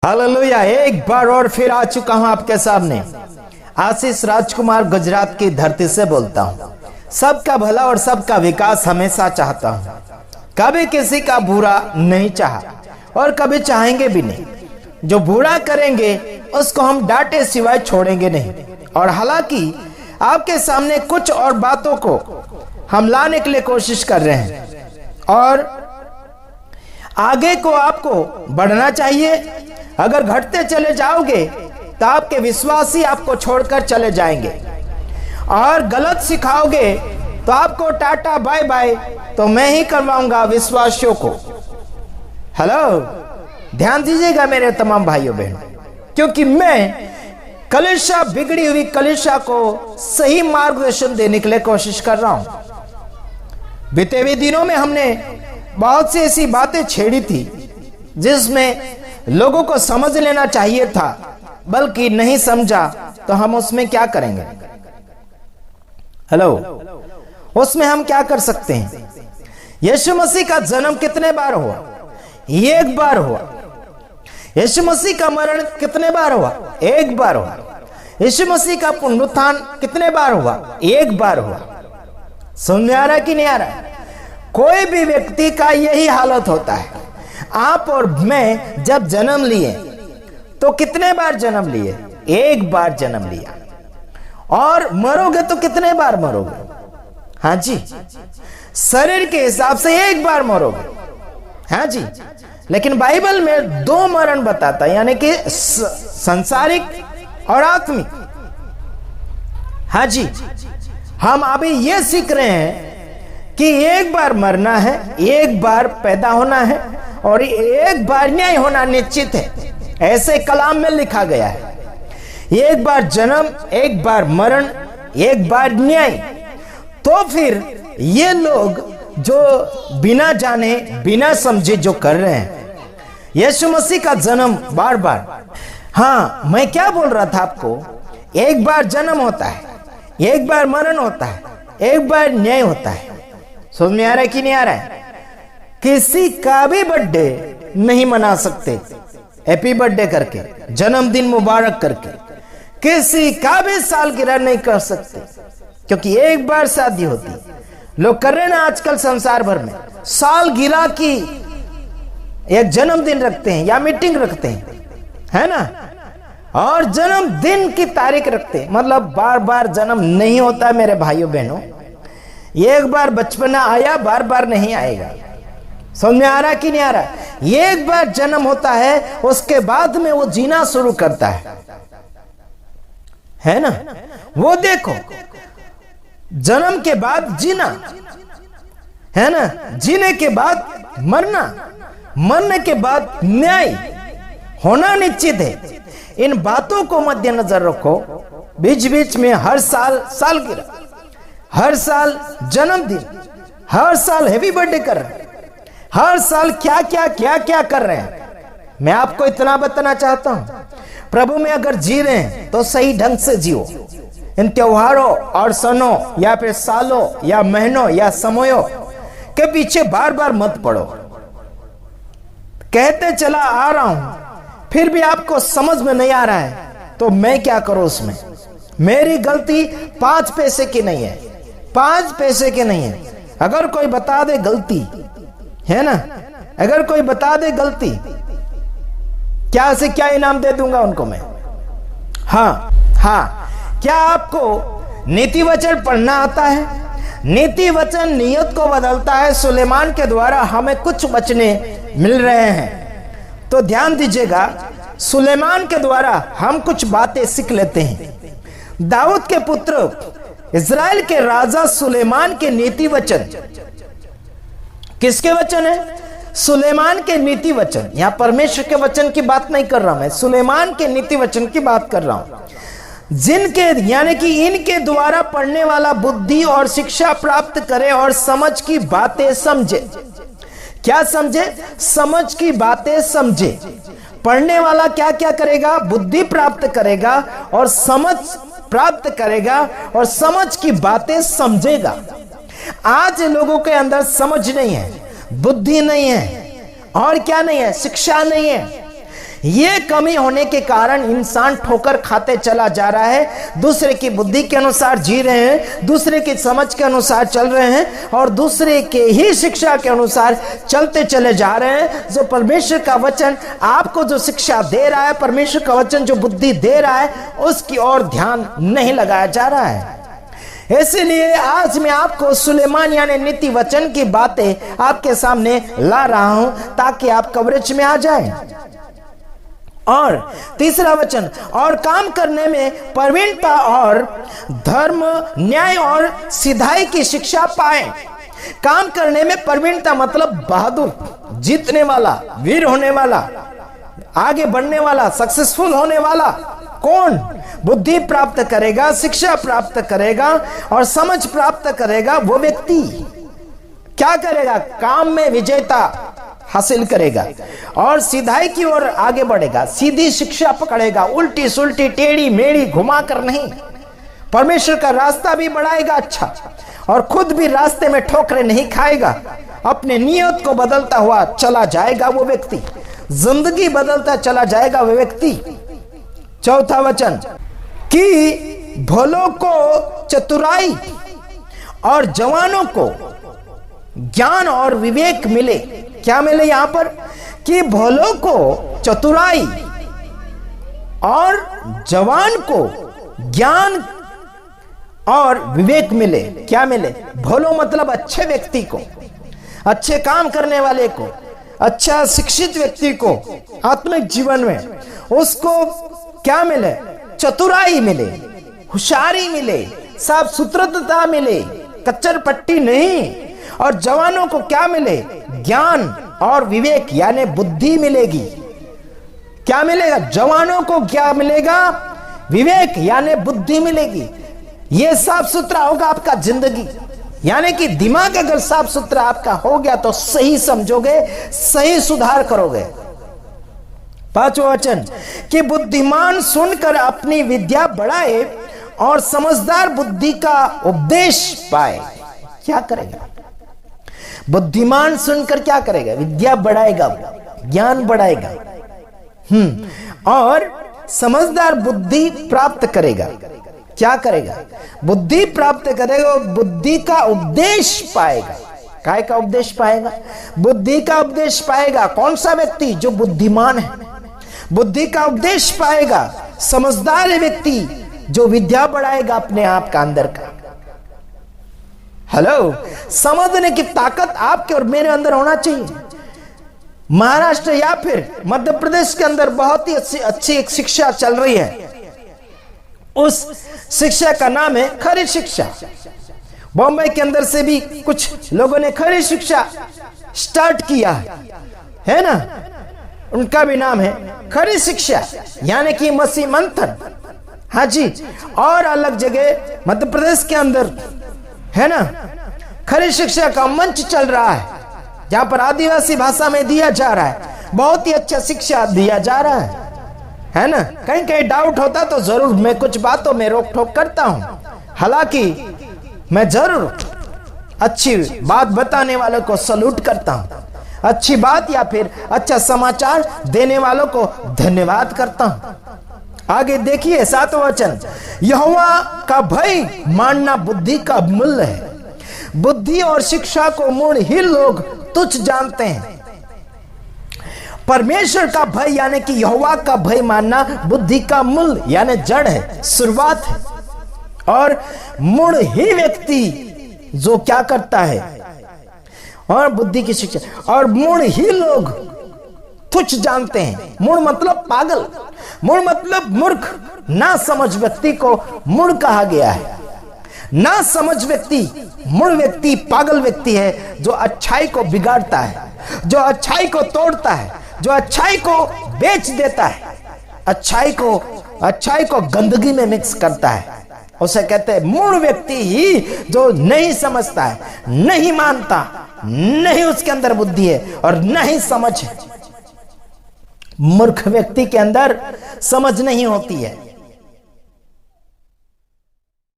Hallelujah. एक बार और फिर आ चुका हूं आपके सामने। आशीष राजकुमार गुजरात की धरती से बोलता हूं। सबका भला और सबका विकास हमेशा चाहता हूं, कभी किसी का बुरा नहीं चाहा और कभी चाहेंगे भी नहीं। जो बुरा करेंगे उसको हम डांटे सिवाय छोड़ेंगे नहीं। और हालांकि आपके सामने कुछ और बातों को हम लाने के लिए कोशिश कर रहे हैं और आगे को आपको बढ़ना चाहिए। अगर घटते चले जाओगे तो आपके विश्वासी आपको छोड़कर चले जाएंगे और गलत सिखाओगे तो आपको टाटा बाय बाय तो मैं ही करवाऊंगा विश्वासियों को। हेलो, ध्यान दीजिएगा मेरे तमाम भाइयों बहनों, क्योंकि मैं कलीसिया, बिगड़ी हुई कलीसिया को सही मार्गदर्शन देने के लिए कोशिश कर रहा हूं। बीते हुए दिनों में हमने बहुत सी ऐसी बातें छेड़ी थी जिसमें लोगों को समझ लेना चाहिए था, बल्कि नहीं समझा तो हम उसमें क्या करेंगे? हेलो, उसमें हम क्या कर सकते हैं? यीशु मसीह का जन्म कितने बार हुआ? एक बार हुआ। यीशु मसीह का मरण कितने बार हुआ? एक बार हुआ। यीशु मसीह का पुनरुत्थान कितने बार हुआ? एक बार हुआ। समझ में आ रहा कि नहीं आ रहा? कोई भी व्यक्ति का यही हालत होता है। आप और मैं जब जन्म लिए तो कितने बार जन्म लिए? एक बार जन्म लिया। और मरोगे तो कितने बार मरोगे? हाँ जी, शरीर के हिसाब से एक बार मरोगे। हाँ जी, लेकिन बाइबल में दो मरण बताता है, यानी कि संसारिक और आत्मिक। हाँ जी, हम अभी ये सीख रहे हैं कि एक बार मरना है, एक बार पैदा होना है और एक बार न्याय होना निश्चित है। ऐसे कलाम में लिखा गया है, एक बार जन्म, एक बार मरण, एक बार न्याय। तो फिर ये लोग जो बिना जाने बिना समझे जो कर रहे हैं, यीशु मसीह का जन्म बार बार। हाँ, मैं क्या बोल रहा था आपको? एक बार जन्म होता है, एक बार मरण होता है, एक बार न्याय होता है। समझ में आ रहा है कि नहीं आ रहा है? किसी का भी बर्थडे नहीं मना सकते हैप्पी बर्थडे करके, जन्मदिन मुबारक करके। किसी का भी सालगिरह नहीं कर सकते, क्योंकि एक बार शादी होती। लोग कर रहे हैं ना आजकल संसार भर में, सालगिरह की एक जन्मदिन रखते हैं या मीटिंग रखते हैं, है ना, और जन्मदिन की तारीख रखते हैं। मतलब बार बार जन्म नहीं होता मेरे भाइयों बहनों। एक बार बचपना आया, बार बार नहीं आएगा। समझ में आ रहा कि नहीं आ रहा? एक बार जन्म होता है, उसके बाद में वो जीना शुरू करता है ना। वो देखो, जन्म के बाद जीना, है ना, जीने के बाद मरना, मरने के बाद न्याय होना निश्चित है। इन बातों को मद्देनजर रखो। बीच बीच में हर साल सालगिरह, हर साल जन्मदिन, हर साल हैप्पी बर्थडे कर रहे हैं, हर साल क्या क्या कर रहे हैं। मैं आपको इतना बताना चाहता हूं, प्रभु में अगर जी रहे हैं तो सही ढंग से जियो। इन त्योहारों और सनों या फिर सालों या महीनों या समयों के पीछे बार बार मत पड़ो। कहते चला आ रहा हूं, फिर भी आपको समझ में नहीं आ रहा है तो मैं क्या करूं उसमें? मेरी गलती 5 पैसे की नहीं है, 5 पैसे की नहीं है। अगर कोई बता दे गलती, है ना, अगर कोई बता दे गलती, क्या से क्या इनाम दे दूंगा उनको मैं। हाँ, क्या आपको नीति वचन पढ़ना आता है? नीति वचन नियत को बदलता है। सुलेमान के द्वारा हमें कुछ वचने मिल रहे हैं, तो ध्यान दीजिएगा। सुलेमान के द्वारा हम कुछ बातें सीख लेते हैं। दाऊद के पुत्र, इजराइल के राजा सुलेमान के नीति वचन, किसके वचन है? सुलेमान के नीति वचन। यहां परमेश्वर के वचन की बात नहीं कर रहा मैं, सुलेमान के नीति वचन की बात कर रहा हूं, जिनके यानी कि इनके द्वारा पढ़ने वाला बुद्धि और शिक्षा प्राप्त करे और समझ की बातें समझे। क्या समझे? समझ की बातें समझे। पढ़ने वाला क्या क्या करेगा? बुद्धि प्राप्त करेगा और समझ प्राप्त करेगा और समझ की बातें समझेगा। आज लोगों के अंदर समझ नहीं है, बुद्धि नहीं है, और क्या नहीं है? शिक्षा नहीं है। ये कमी होने के कारण इंसान ठोकर खाते चला जा रहा है, दूसरे की बुद्धि के अनुसार जी रहे हैं, दूसरे की समझ के अनुसार चल रहे हैं और दूसरे के ही शिक्षा के अनुसार चलते चले जा रहे हैं। जो परमेश्वर का वचन आपको जो शिक्षा दे रहा है, परमेश्वर का वचन जो बुद्धि दे रहा है, उसकी ओर ध्यान नहीं लगाया जा रहा है। इसलिए आज मैं आपको सुलेमान यानी नीति वचन की बातें आपके सामने ला रहा हूं ताकि आप कवरेज में आ जाएं। और तीसरा वचन, और काम करने में प्रवीणता और धर्म, न्याय और सिधाई की शिक्षा पाए। काम करने में प्रवीणता मतलब बहादुर, जीतने वाला, वीर होने वाला, आगे बढ़ने वाला, सक्सेसफुल होने वाला। कौन बुद्धि प्राप्त करेगा, शिक्षा प्राप्त करेगा और समझ प्राप्त करेगा? वो व्यक्ति क्या करेगा? काम में विजेता हासिल करेगा और सीधाई की ओर आगे बढ़ेगा, सीधी शिक्षा पकड़ेगा, उल्टी सुल्टी टेढ़ी मेढ़ी घुमा कर नहीं। परमेश्वर का रास्ता भी बढ़ाएगा अच्छा, और खुद भी रास्ते में ठोकरें नहीं खाएगा। अपने नियत को बदलता हुआ चला जाएगा वो व्यक्ति, जिंदगी बदलता चला जाएगा वो व्यक्ति। चौथा वचन, कि भोलों को चतुराई और जवानों को ज्ञान और विवेक मिले। क्या मिले यहां पर? कि भोलों को चतुराई और जवान को ज्ञान और विवेक मिले। क्या मिले? भोलो मतलब अच्छे व्यक्ति को, अच्छे काम करने वाले को, अच्छा शिक्षित व्यक्ति को आत्मिक जीवन में उसको क्या मिले? चतुराई मिले, होशियारी मिले, साफ सुथरता मिले, कच्चर पट्टी नहीं। और जवानों को क्या मिले? ज्ञान और विवेक यानी बुद्धि मिलेगी। क्या मिलेगा? जवानों को क्या मिलेगा? विवेक यानी बुद्धि मिलेगी। ये साफ सुथरा होगा आपका जिंदगी, यानी कि दिमाग अगर साफ सुथरा आपका हो गया तो सही समझोगे, सही सुधार करोगे। पांचवा वचन, कि बुद्धिमान सुनकर अपनी विद्या बढ़ाए और समझदार बुद्धि का उपदेश पाए। क्या करेगा? बुद्धिमान सुनकर क्या करेगा? विद्या बढ़ाएगा, ज्ञान बढ़ाएगा, और समझदार बुद्धि प्राप्त करेगा। क्या करेगा? बुद्धि प्राप्त करेगा, बुद्धि का उपदेश पाएगा। काय का उपदेश पाएगा? बुद्धि का उपदेश पाएगा। कौन सा व्यक्ति? जो बुद्धिमान है, बुद्धि का उपदेश पाएगा। समझदार व्यक्ति जो विद्या बढ़ाएगा अपने आप का अंदर का। हेलो, समझने की ताकत आपके और मेरे अंदर होना चाहिए। महाराष्ट्र या फिर मध्य प्रदेश के अंदर बहुत ही अच्छी एक शिक्षा चल रही है। उस शिक्षा का नाम है खरी शिक्षा। बॉम्बे के अंदर से भी कुछ लोगों ने खरी शिक्षा स्टार्ट किया है ना, उनका भी नाम है खरी शिक्षा, यानी कि मसीह मंथन। हाँ जी, और अलग जगह मध्य प्रदेश के अंदर है ना खरी शिक्षा का मंच चल रहा है, जहां पर आदिवासी भाषा में दिया जा रहा है। बहुत ही अच्छा शिक्षा दिया जा रहा है ना। कहीं कहीं डाउट होता तो जरूर मैं कुछ बातों में रोक टोक करता हूं, हालांकि मैं जरूर अच्छी बात बताने वालों को सल्यूट करता हूं, अच्छी बात या फिर अच्छा समाचार देने वालों को धन्यवाद करता हूं। आगे देखिए 7वां वचन, यहोवा का भय मानना बुद्धि का मूल्य है। बुद्धि और शिक्षा को मूल ही लोग तुच्छ जानते हैं। परमेश्वर का भय यानी कि यहोवा का भय मानना बुद्धि का मूल यानी जड़ है, शुरुआत है। और मूल ही व्यक्ति जो क्या करता है, और बुद्धि की शिक्षा, और मूल ही लोग तुच्छ जानते हैं। मूल मतलब पागल, मूल मतलब मूर्ख, ना समझ व्यक्ति को मूल कहा गया है। ना समझ व्यक्ति, मूल व्यक्ति पागल व्यक्ति है जो अच्छाई को बिगाड़ता है, जो अच्छाई को तोड़ता है, जो अच्छाई को बेच देता है, अच्छाई को गंदगी में मिक्स करता है। उसे कहते हैं मूल व्यक्ति ही जो नहीं समझता है, नहीं मानता, नहीं उसके अंदर बुद्धि है और नहीं समझ है। मूर्ख व्यक्ति के अंदर समझ नहीं होती है,